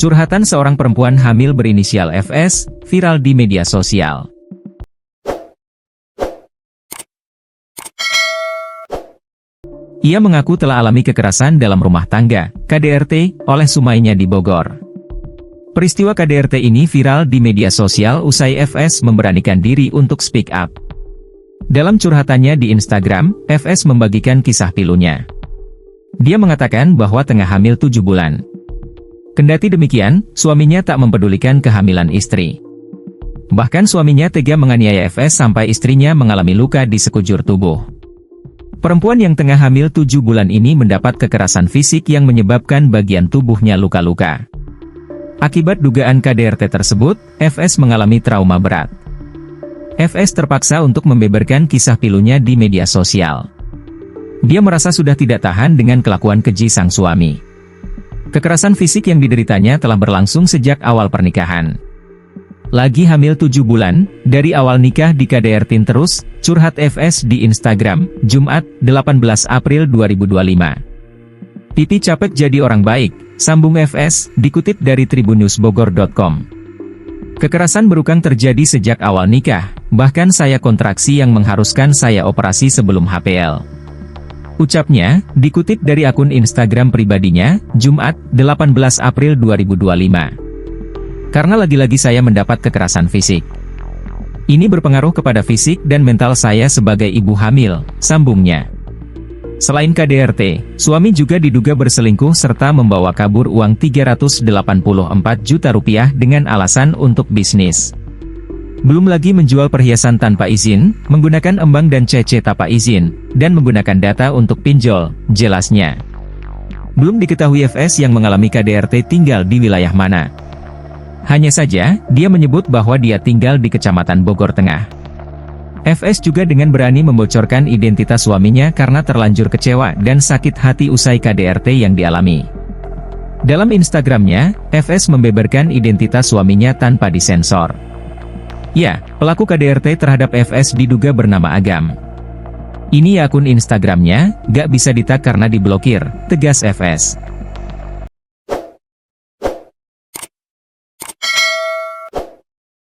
Curhatan seorang perempuan hamil berinisial FS, viral di media sosial. Ia mengaku telah alami kekerasan dalam rumah tangga, KDRT, oleh suaminya di Bogor. Peristiwa KDRT ini viral di media sosial usai FS memberanikan diri untuk speak up. Dalam curhatannya di Instagram, FS membagikan kisah pilunya. Dia mengatakan bahwa tengah hamil 7 bulan. Kendati demikian, suaminya tak mempedulikan kehamilan istri. Bahkan suaminya tega menganiaya FS sampai istrinya mengalami luka di sekujur tubuh. Perempuan yang tengah hamil 7 bulan ini mendapat kekerasan fisik yang menyebabkan bagian tubuhnya luka-luka. Akibat dugaan KDRT tersebut, FS mengalami trauma berat. FS terpaksa untuk membeberkan kisah pilunya di media sosial. Dia merasa sudah tidak tahan dengan kelakuan keji sang suami. Kekerasan fisik yang dideritanya telah berlangsung sejak awal pernikahan. Lagi hamil 7 bulan, dari awal nikah di KDRT terus, curhat FS di Instagram, Jumat, 18 April 2025. Pipi capek jadi orang baik, sambung FS, dikutip dari tribunnews.bogor.com. Kekerasan berukang terjadi sejak awal nikah, bahkan saya kontraksi yang mengharuskan saya operasi sebelum HPL. Ucapnya, dikutip dari akun Instagram pribadinya, Jumat, 18 April 2025. Karena lagi-lagi saya mendapat kekerasan fisik. Ini berpengaruh kepada fisik dan mental saya sebagai ibu hamil, sambungnya. Selain KDRT, suami juga diduga berselingkuh serta membawa kabur uang 384 juta rupiah dengan alasan untuk bisnis. Belum lagi menjual perhiasan tanpa izin, menggunakan embang dan CC tanpa izin, dan menggunakan data untuk pinjol, jelasnya. Belum diketahui FS yang mengalami KDRT tinggal di wilayah mana. Hanya saja, dia menyebut bahwa dia tinggal di Kecamatan Bogor Tengah. FS juga dengan berani membocorkan identitas suaminya karena terlanjur kecewa dan sakit hati usai KDRT yang dialami. Dalam Instagramnya, FS membeberkan identitas suaminya tanpa disensor. Ya, pelaku KDRT terhadap FS diduga bernama Agam. Ini akun Instagramnya, gak bisa di-tag karena diblokir, tegas FS.